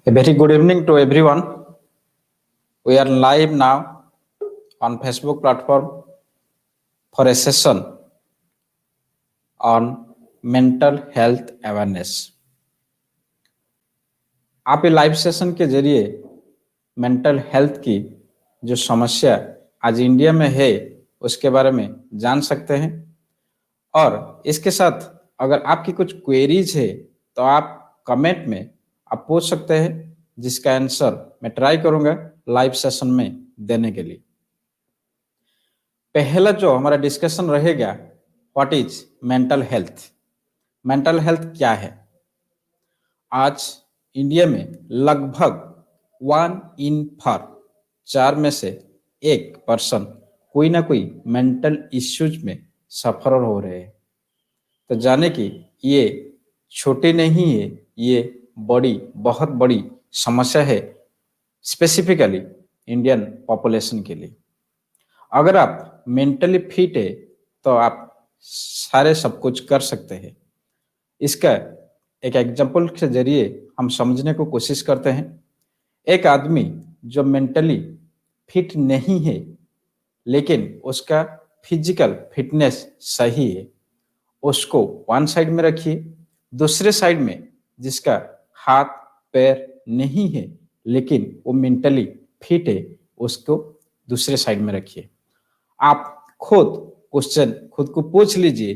A very good evening to everyone. We are live now on Facebook platform for a session on mental health awareness. आप ये live session के जरिए mental health की जो समस्या आज इंडिया में है उसके बारे में जान सकते हैं और इसके साथ अगर आपकी कुछ क्वेरीज है तो आप कमेंट में आप पूछ सकते हैं जिसका आंसर मैं ट्राई करूंगा लाइव सेशन में देने के लिए। पहला जो हमारा डिस्कशन रहेगा what is mental health. Mental health क्या है? आज इंडिया में लगभग 1 इन 4 में से 1 पर्सन कोई ना कोई मेंटल इश्यूज में सफर हो रहे हैं। तो जाने कि ये छोटी नहीं है, ये बहुत बड़ी समस्या है स्पेसिफिकली इंडियन पॉपुलेशन के लिए। अगर आप मेंटली फिट है तो आप सारे सब कुछ कर सकते हैं। इसका एक एग्जांपल के जरिए हम समझने को कोशिश करते हैं। एक आदमी जो मेंटली फिट नहीं है लेकिन उसका फिजिकल फिटनेस सही है, उसको वन साइड में रखिए। दूसरे साइड में जिसका हाथ पैर नहीं है लेकिन वो मेंटली फिट है, उसको दूसरे साइड में रखिए। आप खुद को पूछ लीजिए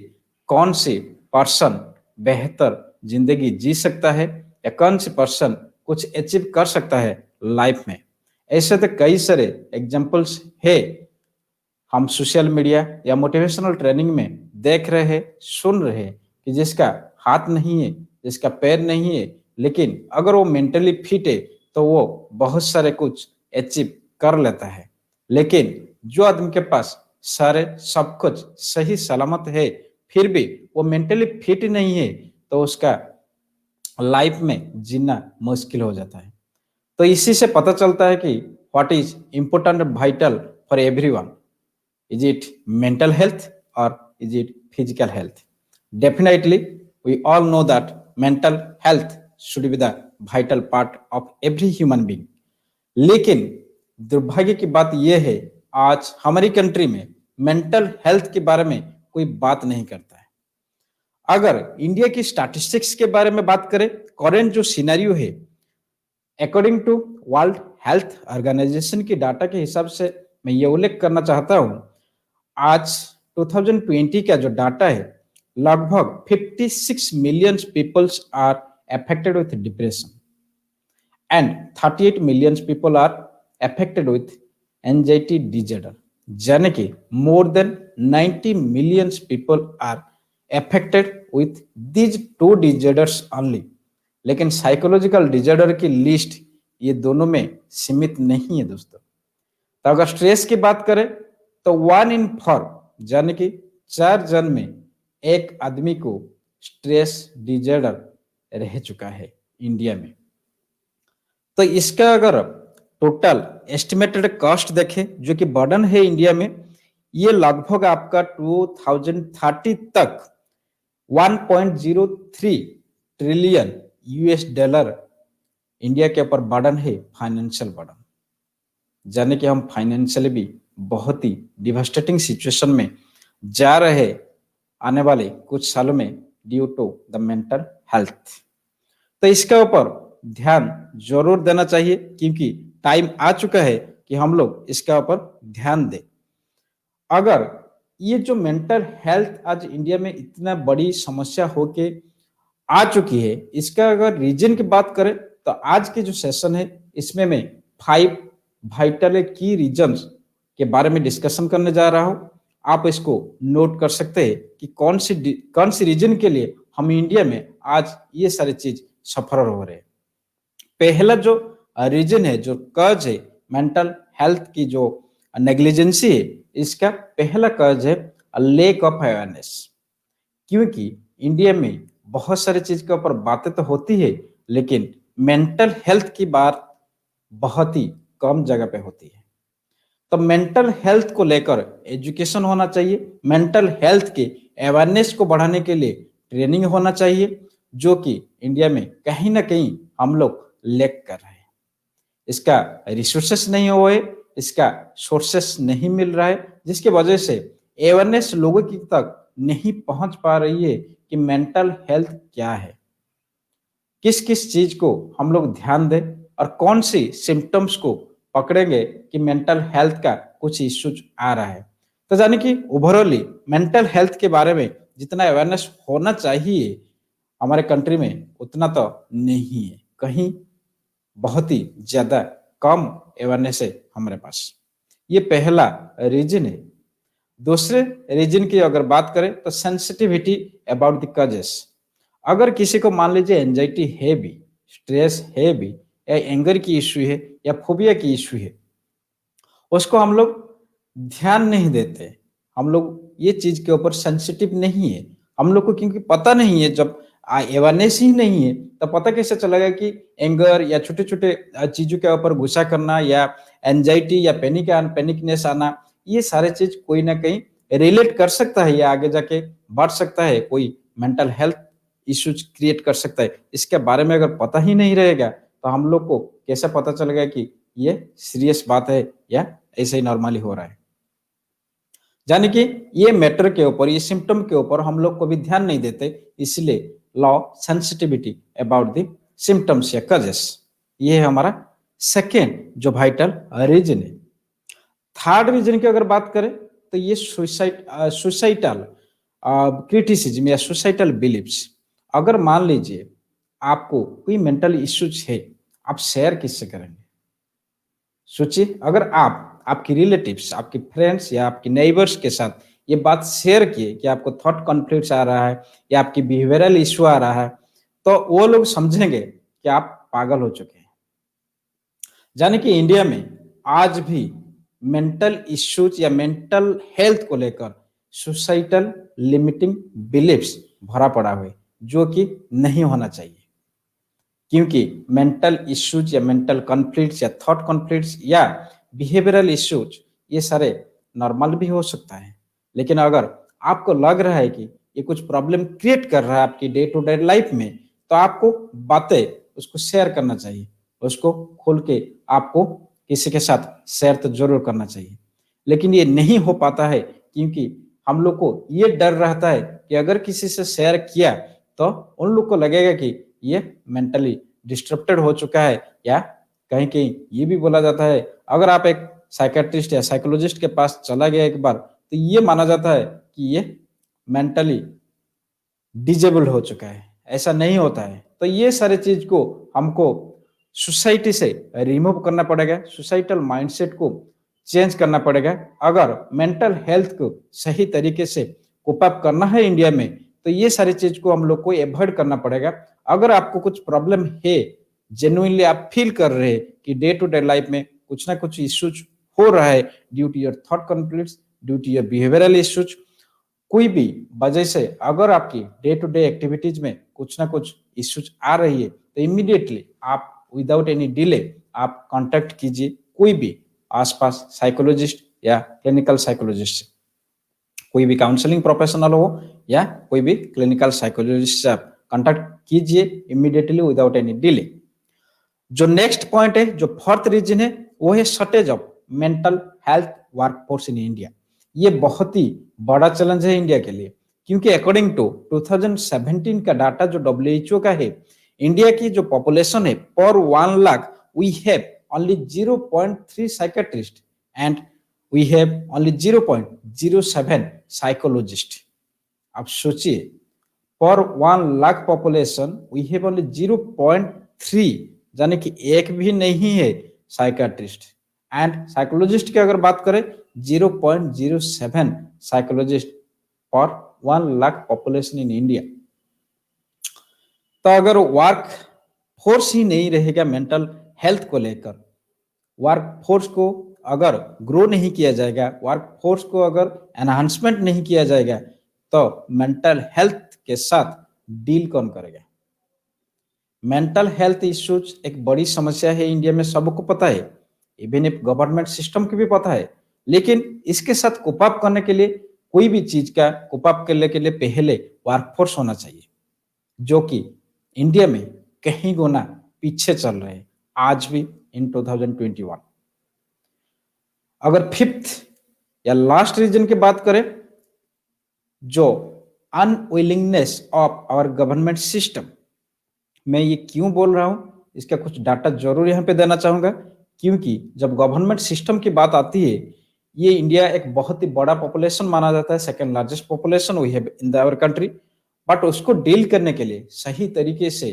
कौन सी पर्सन बेहतर जिंदगी जी सकता है या कौन सी पर्सन कुछ अचीव कर सकता है लाइफ में। ऐसे तो कई सारे एग्जांपल्स है, हम सोशल मीडिया या मोटिवेशनल ट्रेनिंग में देख रहे हैं, सुन रहे हैं कि जिसका हाथ नहीं है, जिसका पैर नहीं है, लेकिन अगर वो मेंटली फिट है तो वो बहुत सारे कुछ अचीव कर लेता है। लेकिन जो आदमी के पास सारे सब कुछ सही सलामत है फिर भी वो मेंटली फिट नहीं है तो उसका लाइफ में जीना मुश्किल हो जाता है। तो इसी से पता चलता है कि what is important vital for everyone. Is it mental health or is it physical health? Definitely, we all know that mental health should be the vital part of every human being. लेकिन दुर्भाग्य की बात यह है आज हमारी country में mental health के बारे में कोई बात नहीं करता है। अगर इंडिया की स्टैटिस्टिक्स के बारे में बात करें, करेंट जो सिनेरियो है, according to World Health Organization की डाटा के हिसाब से मैं ये उल्लेख करना चाहता हूं, आज 2020 का जो डाटा है लगभग 56 million peoples are affected with depression and 38 million people are affected with anxiety disorder. यानी कि more than 90 million people are affected with these 2 disorders only. लेकिन साइकोलॉजिकल डिसऑर्डर की लिस्ट ये दोनों में सीमित नहीं है दोस्तों। तो अगर स्ट्रेस की बात करें तो 1 इन 4 यानी कि 4 जन में 1 आदमी को स्ट्रेस डिसऑर्डर रह चुका है इंडिया में। तो इसका अगर टोटल एस्टिमेटेड कॉस्ट देखें जो कि बर्डन है इंडिया में, ये लगभग आपका 2030 तक 1.03 ट्रिलियन $, इंडिया के ऊपर बर्डन है, फाइनेंशियल बर्डन। जाने कि हम फाइनेंशियली भी बहुत ही डिवास्टेटिंग सिचुएशन में जा रहे आने वाले कुछ सालों में due to the mental health. तो इसके ऊपर ध्यान जरूर देना चाहिए क्योंकि टाइम आ चुका है कि हम लोग इसके ऊपर ध्यान दें। अगर ये जो मेंटल हेल्थ आज इंडिया में इतना बड़ी समस्या होके आ चुकी है, इसका अगर रीजन की बात करें तो आज के जो सेशन है इसमें मैं 5 वाइटल की रीजन्स के बारे में डिस्कशन करने जा रहा हूं। आप इसको नोट कर सकते हैं कि कौन सी रीजन के लिए हम इंडिया में आज ये सारी चीज सफर हो रहे हैं। पहला जो रीजन है, जो कर्ज है मेंटल हेल्थ की, जो नेग्लिजेंसी है, इसका पहला कर्ज है लैक ऑफ अवेयरनेस। क्योंकि इंडिया में बहुत सारी चीज के ऊपर बातें तो होती है लेकिन मेंटल हेल्थ की बात बहुत ही कम जगह पे होती है। तो मेंटल हेल्थ को लेकर एजुकेशन होना चाहिए, मेंटल हेल्थ के अवेयरनेस को बढ़ाने के लिए ट्रेनिंग होना चाहिए, जो कि इंडिया में कहीं ना कहीं हम लोग लेक कर रहे हैं। इसका रिसोर्सेस नहीं हुए, इसका सोर्सेस नहीं मिल रहा है, जिसकी वजह से अवेयरनेस लोगों की तक नहीं पहुंच पा रही है कि मेंटल हेल्थ क्या है, किस किस चीज को हम लोग ध्यान दें और कौन सी सिम्टम्स को पकड़ेंगे कि मेंटल हेल्थ का कुछ इश्यूज आ रहा है। तो यानी कि ओवरऑली मेंटल हेल्थ के बारे में जितना अवेयरनेस होना चाहिए हमारे कंट्री में उतना तो नहीं है, कहीं बहुत ही ज्यादा कम अवेयरनेस है हमारे पास। ये पहला रीजन है। दूसरे रीजन की अगर बात करें तो सेंसिटिविटी अबाउट द कजेस। अगर किसी को मान लीजिए एंजाइटी है भी, स्ट्रेस है भी, या एंगर की इश्यू है या फोबिया की इश्यू है, उसको हम लोग ध्यान नहीं देते। हम लोग ये चीज के ऊपर सेंसिटिव नहीं है हम लोग को, क्योंकि पता नहीं है। जब अवेयरनेस ही नहीं है तो पता कैसे चलेगा कि एंगर या छोटे छोटे चीजों के ऊपर गुस्सा करना या एंजाइटी या पैनिकनेस आना, ये सारे चीज कोई ना कहीं रिलेट कर सकता है या आगे जाके बढ़ सकता है, कोई मेंटल हेल्थ इश्यूज क्रिएट कर सकता है। इसके बारे में अगर पता ही नहीं रहेगा तो हम लोग को कैसे पता चलेगा कि ये सीरियस बात है या ऐसे ही नॉर्मली हो रहा है। यानी कि ये मैटर के ऊपर, ये सिम्टम के ऊपर हम लोग को भी ध्यान नहीं देते, इसलिए law sensitivity about the symptoms या कजेस, ये है हमारा सेकेंड जो वाइटल रीजन है। थर्ड रीजन की अगर बात करें तो ये सुसाइटल क्रिटिसिज्म या सुसाइटल बिलीव्स। अगर मान लीजिए आपको कोई मेंटल इश्यूज है, आप शेयर किससे करेंगे? सोचिए, अगर आप आपके रिलेटिव्स, आपके फ्रेंड्स या आपके नेबर्स के साथ ये बात शेयर किए कि आपको थॉट कॉन्फ्लिक्ट्स आ रहा है या आपकी बिहेवियरल इश्यू आ रहा है, तो वो लोग समझेंगे कि आप पागल हो चुके हैं। यानी कि इंडिया में आज भी मेंटल इश्यूज या मेंटल हेल्थ को लेकर सोसाइटल लिमिटिंग बिलीफ्स भरा पड़ा हुआ है, जो कि नहीं होना चाहिए। क्योंकि मेंटल इश्यूज या मेंटल कॉन्फ्लिक्ट्स या थॉट कॉन्फ्लिक्ट्स या बिहेवियरल इश्यूज ये सारे नॉर्मल भी हो सकता है, लेकिन अगर आपको लग रहा है कि ये कुछ प्रॉब्लम क्रिएट कर रहा है आपकी डे टू डे लाइफ में, तो आपको बातें उसको शेयर करना चाहिए, उसको खोल के आपको किसी के साथ शेयर तो जरूर करना चाहिए। लेकिन ये नहीं हो पाता है क्योंकि हम लोग को ये डर रहता है कि अगर किसी से शेयर किया तो उन लोग को लगेगा कि ये मेंटली डिस्टर्बेड हो चुका है, या कहीं कहीं ये भी बोला जाता है अगर आप एक साइकेट्रिस्ट या साइकोलॉजिस्ट के पास चला गया एक बार, तो ये माना जाता है कि ये मेंटली डिजेबल हो चुका है। ऐसा नहीं होता है। तो ये सारे चीज को हमको सोसाइटी से रिमूव करना पड़ेगा, सोसाइटल माइंडसेट को चेंज करना पड़ेगा। अगर मेंटल हेल्थ को सही तरीके से कोप अप करना है इंडिया में, तो ये सारी चीज को हम लोग को अवॉइड करना पड़ेगा। अगर आपको कुछ प्रॉब्लम है, जेन्युइनली आप फील कर रहे हैं कि डे टू डे लाइफ में कुछ ना कुछ इश्यूज हो रहा है due to your thought conflicts, due to your behavioural issues, कोई भी वजह से अगर आपकी डे टू डे एक्टिविटीज में कुछ ना कुछ इश्यूज आ रही है, तो इमीडिएटली आप विदाउट एनी डिले आप कांटेक्ट कीजिए कोई भी आसपास साइकोलॉजिस्ट या क्लिनिकल साइकोलॉजिस्ट से। कोई भी काउंसलिंग प्रोफेशनल हो या कोई भी क्लिनिकल साइकोलॉजिस्ट से आप कांटेक्ट कीजिए इमीडिएटली विदाउट एनी डिले। जो नेक्स्ट पॉइंट है, जो फोर्थ रीजन है, वो है shortage of mental health workforce in India. ये बहुत ही बड़ा चैलेंज है इंडिया के लिए, क्योंकि अकॉर्डिंग टू 2017 का डाटा जो WHO का है, इंडिया की जो पॉपुलेशन है पर 1 lakh we have only 0.3 psychiatrist and we have only 0.07 psychologist. आप सोचिए, पर 1 lakh population we have only 0.3, यानी कि एक भी नहीं है साइकेट्रिस्ट। एंड साइकोलॉजिस्ट की अगर बात करें 0.07 साइकोलॉजिस्ट पर 1 लाख पॉपुलेशन इन इंडिया। तो अगर वर्क फोर्स ही नहीं रहेगा मेंटल हेल्थ को लेकर, वर्क फोर्स को अगर ग्रो नहीं किया जाएगा, वर्क फोर्स को अगर एनहांसमेंट नहीं किया जाएगा, तो मेंटल हेल्थ के साथ डील कौन करेगा? मेंटल हेल्थ इश्यूज एक बड़ी समस्या है इंडिया में, सबको पता है, इवन इफ गवर्नमेंट सिस्टम को भी पता है। लेकिन इसके साथ कोप अप करने के लिए, कोई भी चीज का कोप अप करने के लिए पहले वर्कफोर्स होना चाहिए, जो कि इंडिया में कहीं गुना पीछे चल रहे हैं आज भी इन 2021। अगर फिफ्थ या लास्ट रीजन की बात करें, जो unwillingness of our government system, मैं ये क्यों बोल रहा हूं, इसका कुछ डाटा जरूर यहां पे देना चाहूंगा, क्योंकि जब गवर्नमेंट सिस्टम की बात आती है, ये इंडिया एक बहुत ही बड़ा पॉपुलेशन माना जाता है, second largest population we have in our country, but उसको डील करने के लिए सही तरीके से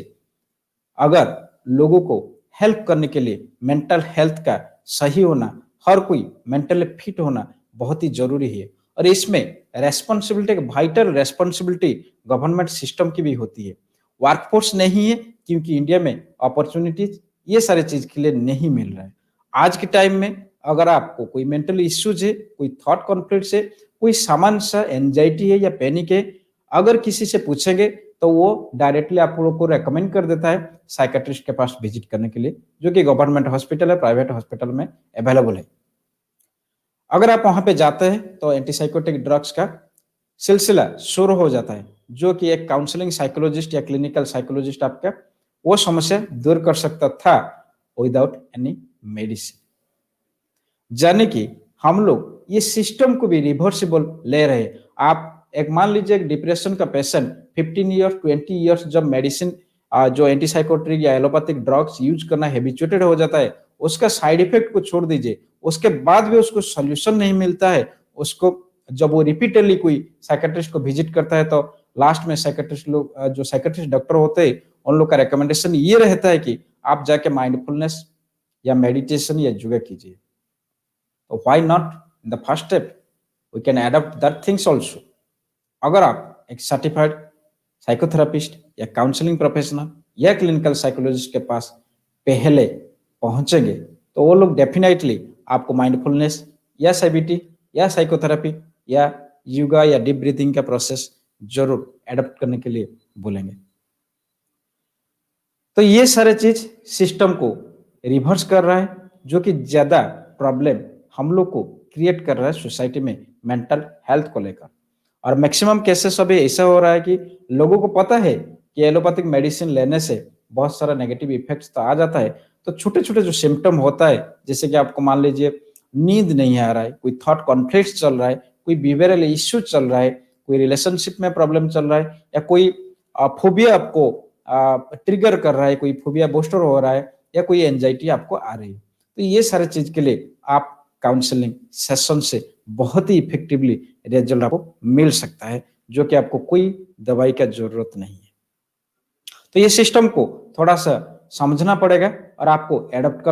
अगर लोगों को हेल्प करने के लिए मेंटल हेल्थ का सही होना, हर कोई मेंटली फिट होना बहुत ही जरूरी है। और इसमें रेस्पॉन्सिबिलिटी, एक वाइटल रेस्पॉन्सिबिलिटी गवर्नमेंट सिस्टम की भी होती है। वर्कफोर्स नहीं है क्योंकि इंडिया में अपॉर्चुनिटीज ये सारे चीज के लिए नहीं मिल रहा है। आज के टाइम में अगर आपको कोई मेंटल इश्यूज है, कोई थॉट कॉन्फ्लिक्ट है, कोई सामान्य सा एंजाइटी है या पैनिक है, अगर किसी से पूछेंगे तो वो डायरेक्टली आप लोग को रेकमेंड कर देता है साइकेट्रिस्ट के पास विजिट करने के लिए, जो कि गवर्नमेंट हॉस्पिटल है, प्राइवेट हॉस्पिटल में अवेलेबल है। अगर आप वहां पे जाते हैं तो एंटीसाइकोटिक ड्रग्स का सिलसिला शुरू हो जाता है, जो कि एक काउंसलिंग साइकोलॉजिस्ट या क्लिनिकल साइकोलॉजिस्ट आपका वो समस्या दूर कर सकता था विदाउट एनी मेडिसिन। जाने कि हम लोग ये सिस्टम को भी रिवर्सिबल ले रहे हैं। आप एक मान लीजिए एक डिप्रेशन का पेशेंट 15 ईयर्स 20 ईयर्स जब मेडिसिन जो एंटीसाइकोट्रिक या एलोपैथिक ड्रग्स यूज करना हैबिचुएटेड हो जाता है, उसका साइड इफेक्ट को छोड़ दीजिए, उसके बाद भी उसको सोल्यूशन नहीं मिलता है, उसको जब वो रिपीटेडली कोई साइकेट्रिस्ट को विजिट करता है तो लास्ट में साइकेट्रिस्ट लोग जो साइकेट्रिस्ट डॉक्टर होते हैं उन लोग का रिकमेंडेशन ये रहता है कि आप जाके माइंडफुलनेस या मेडिटेशन या योगा कीजिए। तो why not in the first step we can adopt that things also. अगर आप एक सर्टिफाइड साइकोथेरापिस्ट या काउंसलिंग प्रोफेशनल या क्लिनिकल साइकोलॉजिस्ट के पास पहले पहुंचेंगे तो वो लोग डेफिनेटली आपको माइंडफुलनेस या सीबीटी या साइकोथेरेपी या योगा या डीप ब्रीथिंग का प्रोसेस जरूर एडॉप्ट करने के लिए बोलेंगे। तो ये सारे चीज सिस्टम को रिवर्स कर रहा है, जो कि ज्यादा प्रॉब्लम हम लोग को क्रिएट कर रहा है सोसाइटी में मेंटल हेल्थ को लेकर। और मैक्सिमम केसेस अभी ऐसा हो रहा है कि लोगों को पता है कि एलोपैथिक मेडिसिन लेने से बहुत सारा नेगेटिव इफेक्ट्स तो आ जाता है, तो छोटे छोटे जो सिम्टम होता है, जैसे कि आपको मान लीजिए नींद नहीं आ रहा है, कोई थॉट कॉन्फ्लिक्ट चल रहा है, कोई बिहेवियरल इश्यू चल रहा है, कोई रिलेशनशिप में प्रॉब्लम चल रहा है, या कोई फोबिया आपको ट्रिगर कर रहा है, कोई फोबिया बूस्टर हो रहा है, या कोई एंजाइटी आपको आ रही है, तो ये सारे चीज के लिए आप काउंसलिंग सेशन से बहुत ही इफेक्टिवली रिजल्ट आपको मिल सकता है, जो कि आपको कोई दवाई का जरूरत नहीं है। तो ये सिस्टम को थोड़ा सा समझना पड़ेगा और आपको एडॉप्ट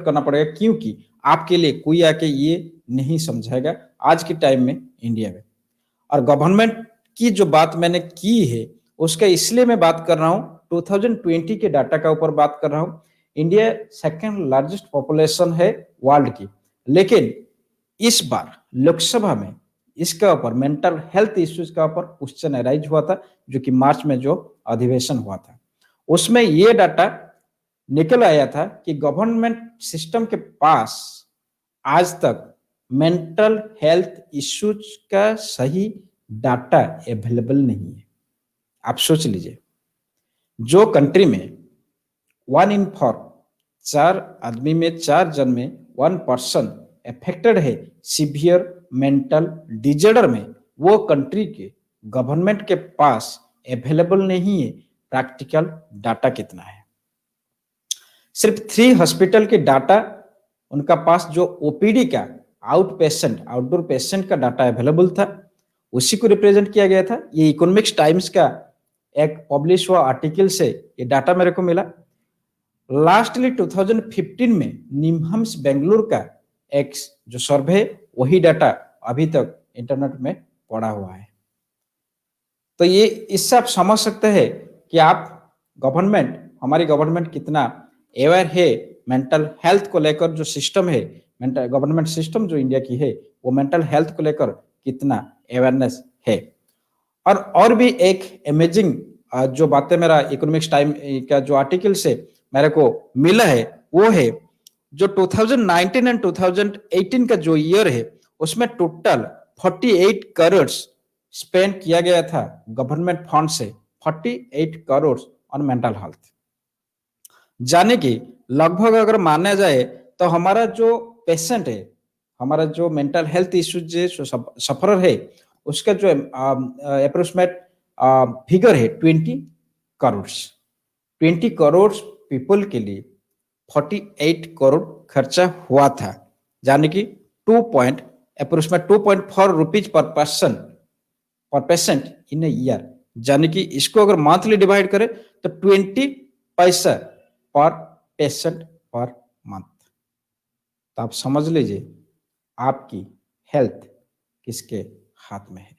करना पड़ेगा, क्योंकि आपके लिए कोई आके ये नहीं समझाएगा आज के टाइम में इंडिया में। और गवर्नमेंट की जो बात मैंने की है उसका इसलिए मैं बात कर रहा हूं, 2020 के डाटा का ऊपर बात कर रहा हूं। इंडिया सेकंड लार्जेस्ट पॉपुलेशन है वर्ल्ड की, लेकिन इस बार लोकसभा में इसके ऊपर मेंटल हेल्थ इश्यूज का ऊपर क्वेश्चन अराइज हुआ था, जो कि मार्च में जो अधिवेशन हुआ था उसमें ये डाटा निकल आया था कि गवर्नमेंट सिस्टम के पास आज तक मेंटल हेल्थ इश्यूज का सही डाटा अवेलेबल नहीं है। आप सोच लीजिए, जो कंट्री में 1 in 4 4 आदमी में 4 जन में 1 पर्सन अफेक्टेड है सीवियर मेंटल डिजॉर्डर में, वो कंट्री के गवर्नमेंट के पास अवेलेबल नहीं है प्रैक्टिकल डाटा कितना है। सिर्फ 3 हॉस्पिटल के डाटा उनका पास जो ओपीडी का आउटडोर पेशेंट का डाटा अवेलेबल था, उसी को रिप्रेजेंट किया गया था। ये इकोनॉमिक्स टाइम्स का एक पब्लिश हुआ आर्टिकल से ये डाटा मेरे को मिला। लास्टली 2015 में निम्हांस बेंगलुरु का एक जो सर्वे, वही डाटा अभी तक इंटरनेट में पड़ा हुआ है। तो ये इससे आप समझ सकते हैं कि हमारी गवर्नमेंट कितना अवेयर है मेंटल हेल्थ को लेकर। जो सिस्टम है मेंटल गवर्नमेंट सिस्टम जो इंडिया की है, वो मेंटल हेल्थ को लेकर कितना अवेयरनेस है। और भी एक अमेजिंग जो बातें मेरा इकोनॉमिक्स टाइम का जो आर्टिकल से मेरे को मिला है, वो है जो 2019 एंड 2018 का जो ईयर है, उसमें टोटल 48 करोड़ स्पेंड किया गया था गवर्नमेंट फंड से, 48 करोड़ ऑन मेंटल हेल्थ। जाने कि लगभग अगर माना जाए तो हमारा जो पेशेंट है, हमारा जो मेंटल हेल्थ इश्यूज जो सफरर है, उसका जो अप्रोक्सीमेट फिगर है 20 करोड़। 20 करोड़ पीपल के लिए 48 करोड़ खर्चा हुआ था, यानी कि 2.4 rupees per patient in year, यानी कि इसको अगर मंथली डिवाइड करें तो 20 पैसा पर पेशेंट पर मंथ। तो आप समझ लीजिए आपकी हेल्थ किसके हाथ में है।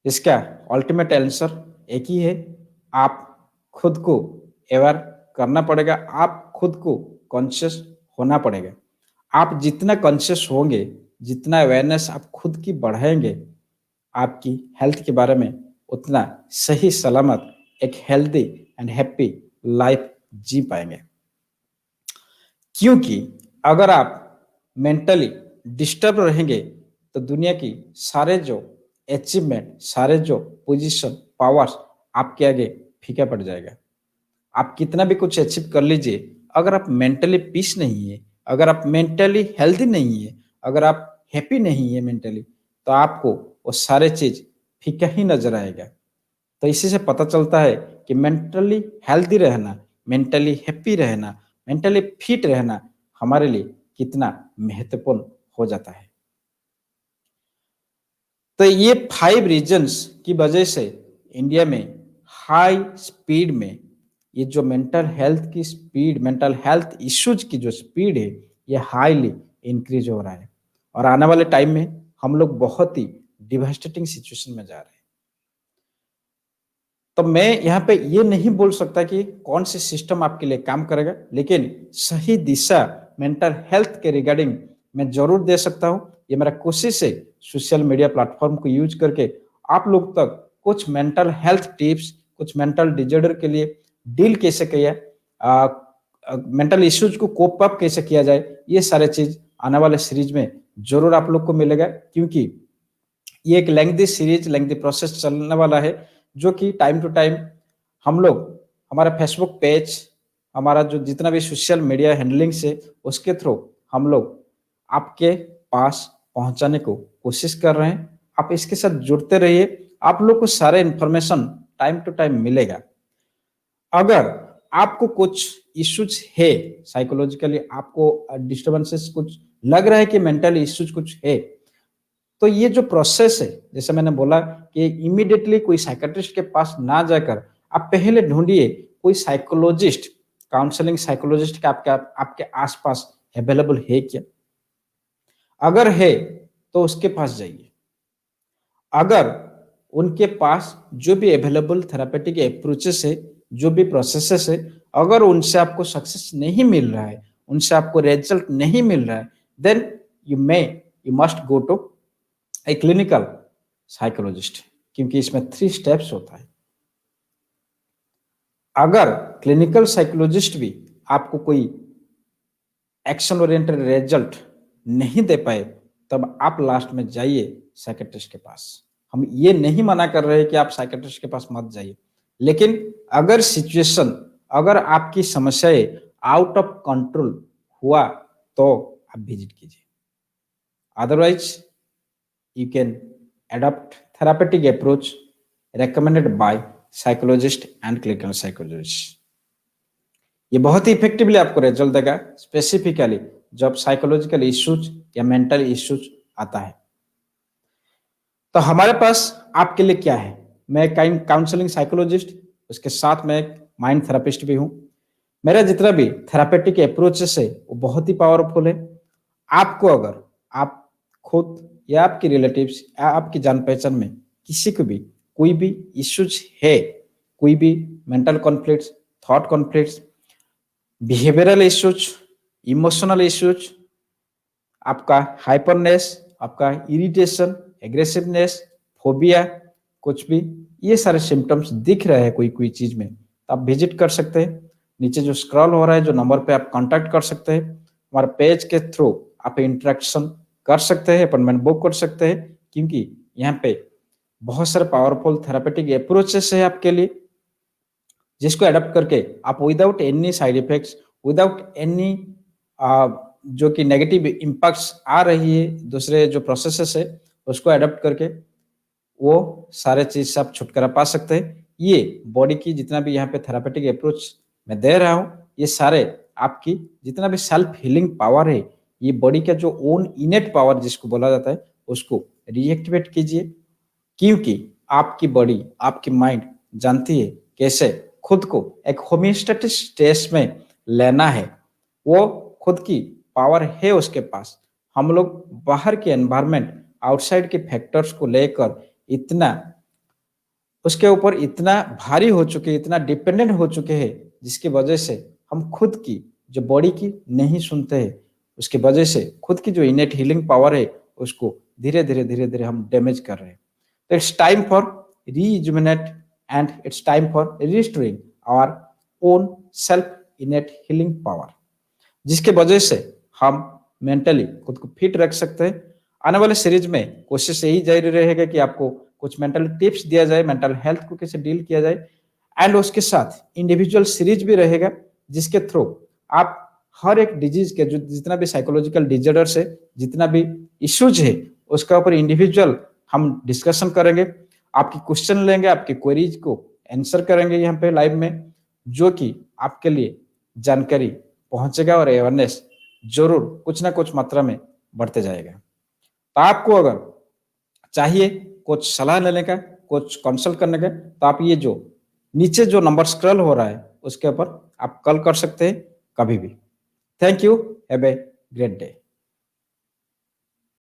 इसका अल्टीमेट आंसर एक ही है, आप खुद को अवेयर करना पड़ेगा, आप खुद को कॉन्शियस होना पड़ेगा। आप जितना कॉन्शियस होंगे, जितना अवेयरनेस आप खुद की बढ़ाएंगे, आपकी हेल्थ के बारे में उतना सही सलामत एक हेल्दी एंड हैप्पी लाइफ जी पाएंगे। क्योंकि अगर आप मेंटली डिस्टर्ब रहेंगे तो दुनिया की सारे जो अचीवमेंट, सारे जो पोजीशन, पावर्स आपके आगे फीका पड़ जाएगा। आप कितना भी कुछ अचीव कर लीजिए, अगर आप मेंटली पीस नहीं है, अगर आप मेंटली हेल्दी नहीं है, अगर आप हैप्पी नहीं है मेंटली, तो आपको वो सारे चीज फीका ही नजर आएगा। तो इसी से पता चलता है कि मेंटली हेल्दी रहना, मेंटली हैप्पी रहना, मेंटली फिट रहना हमारे लिए कितना महत्वपूर्ण हो जाता है। तो ये 5 रीजंस की वजह से इंडिया में हाई स्पीड में ये जो मेंटल हेल्थ की स्पीड, मेंटल हेल्थ इश्यूज की जो स्पीड है, ये हाईली इंक्रीज हो रहा है। और आने वाले टाइम में हम लोग बहुत ही डिवास्टेटिंग सिचुएशन में जा रहे हैं। तो मैं यहाँ पे ये नहीं बोल सकता कि कौन से सिस्टम आपके लिए काम करेगा, लेकिन सही दिशा मेंटल हेल्थ के रिगार्डिंग मैं जरूर दे सकता हूँ। ये मेरा कोशिश है सोशल मीडिया प्लेटफॉर्म को यूज करके आप लोग तक कुछ मेंटल हेल्थ टिप्स, कुछ मेंटल डिजॉर्डर के लिए डील कैसे किया, मेंटल इश्यूज को कोप अप कैसे किया जाए, ये सारे चीज आने वाले सीरीज में जरूर आप लोग को मिलेगा। क्योंकि ये एक लेंथी सीरीज, लेंथी प्रोसेस चलने वाला है, जो कि टाइम टू टाइम हम लोग हमारा फेसबुक पेज, हमारा जो जितना भी सोशल मीडिया हैंडलिंग से, उसके थ्रू हम लोग आपके पास पहुंचाने को कोशिश कर रहे हैं। आप इसके साथ जुड़ते रहिए, आप लोग को सारे इंफॉर्मेशन टाइम टू टाइम मिलेगा। अगर आपको कुछ इश्यूज है, साइकोलॉजिकली आपको डिस्टर्बेंसेस कुछ लग रहा है कि मेंटल इश्यूज कुछ है, तो ये जो प्रोसेस है, जैसे मैंने बोला कि इमीडिएटली कोई साइकेट्रिस्ट के पास ना जाकर आप पहले ढूंढिए कोई साइकोलॉजिस्ट, काउंसलिंग साइकोलॉजिस्ट का आपके आसपास अवेलेबल है क्या। अगर है तो उसके पास जाइए। अगर उनके पास जो भी अवेलेबल थेरापेटिक अप्रोचेस है, जो भी प्रोसेसेस है, अगर उनसे आपको सक्सेस नहीं मिल रहा है, उनसे आपको रिजल्ट नहीं मिल रहा है, then you must go to a clinical psychologist. क्योंकि इसमें 3 स्टेप्स होता है। अगर क्लिनिकल साइकोलॉजिस्ट भी आपको कोई एक्शन ओरिएंटेड रिजल्ट नहीं दे पाए, तब आप लास्ट में जाइए साइकेट्रिस्ट के पास। हम ये नहीं मना कर रहे कि आप साइकेट्रिस्ट के पास मत जाइए, लेकिन अगर सिचुएशन, अगर आपकी समस्याएं आउट ऑफ कंट्रोल हुआ तो आप विजिट कीजिए। Otherwise you can adopt therapeutic approach recommended by psychologist and clinical psychologist। ये बहुत ही इफेक्टिवली आपको रिजल्ट देगा, स्पेसिफिकली जब साइकोलॉजिकल इश्यूज या मेंटल इश्यूज आता है। तो हमारे पास आपके लिए क्या है, मैं एक काउंसलिंग साइकोलॉजिस्ट, उसके साथ मैं एक माइंड थेरापिस्ट भी हूँ। मेरा जितना भी थेरापेटिक अप्रोचेस है वो बहुत ही पावरफुल है। आपको अगर आप खुद या आपके रिलेटिव्स या आपकी जान पहचान में किसी को भी कोई भी इश्यूज है, कोई भी mental conflicts, thought conflicts, behavioural issues, emotional issues, आपका हाइपरनेस, आपका इरिटेशन, एग्रेसिवनेस, फोबिया, कुछ भी ये सारे सिम्टम्स दिख रहे हैं कोई कोई चीज में, तो आप विजिट कर सकते हैं। नीचे जो स्क्रॉल हो रहा है, जो नंबर पे आप कांटेक्ट कर सकते हैं, हमारे पेज के थ्रू आप इंटरेक्शन कर सकते हैं, अपॉइंटमेंट बुक कर सकते हैं। क्योंकि यहाँ पे बहुत सारे पावरफुल थेरापेटिक अप्रोचेस है आपके लिए, जिसको अडॉप्ट करके आप without any side effects, without any जो कि नेगेटिव इम्पैक्ट्स आ रही है दूसरे जो प्रोसेसेस है, उसको अडॉप्ट करके वो सारे चीज से आप छुटकारा पा सकते हैं। ये बॉडी की जितना भी यहाँ पे थेरापेटिक अप्रोच मैं दे रहा हूँ, ये सारे आपकी जितना भी सेल्फ हीलिंग पावर है, ये बॉडी का जो ओन इनेट पावर जिसको बोला जाता है, उसको रीएक्टिवेट कीजिए। क्योंकि आपकी बॉडी, आपकी माइंड जानती है कैसे खुद को एक होमियोस्टेटिक स्टेट में लेना है। वो खुद की पावर है उसके पास। हम लोग बाहर के एनवायरनमेंट, आउटसाइड के फैक्टर्स को लेकर इतना उसके ऊपर इतना भारी हो चुके, इतना डिपेंडेंट हो चुके हैं, जिसकी वजह से हम खुद की जो बॉडी की नहीं सुनते हैं। उसकी वजह से खुद की जो इनेट हीलिंग पावर है, उसको धीरे धीरे धीरे धीरे हम डैमेज कर रहे हैं। तो it's time for rejuvenate and it's time for restoring our own self innate healing power, जिसके वजह से हम मेंटली खुद को फिट रख सकते हैं। आने वाले सीरीज में कोशिश यही जारी रहेगा कि आपको कुछ मेंटल टिप्स दिया जाए, मेंटल हेल्थ को कैसे डील किया जाए, एंड उसके साथ इंडिविजुअल सीरीज भी रहेगा, जिसके थ्रू आप हर एक डिजीज के जो जितना भी साइकोलॉजिकल डिजॉर्डर्स है, जितना भी इश्यूज है, उसका ऊपर इंडिविजुअल हम डिस्कशन करेंगे। आपकी क्वेश्चन लेंगे, आपकी क्वेरीज को आंसर करेंगे यहाँ पे लाइव में, जो कि आपके लिए जानकारी पहुंचेगा और अवेयरनेस जरूर कुछ ना कुछ मात्रा में बढ़ते जाएगा। तो आपको अगर चाहिए कुछ सलाह लेने का, कुछ कंसल्ट करने का, तो आप ये जो नीचे जो नंबर स्क्रॉल हो रहा है उसके ऊपर आप कॉल कर सकते हैं कभी भी। Thank you, have a great day.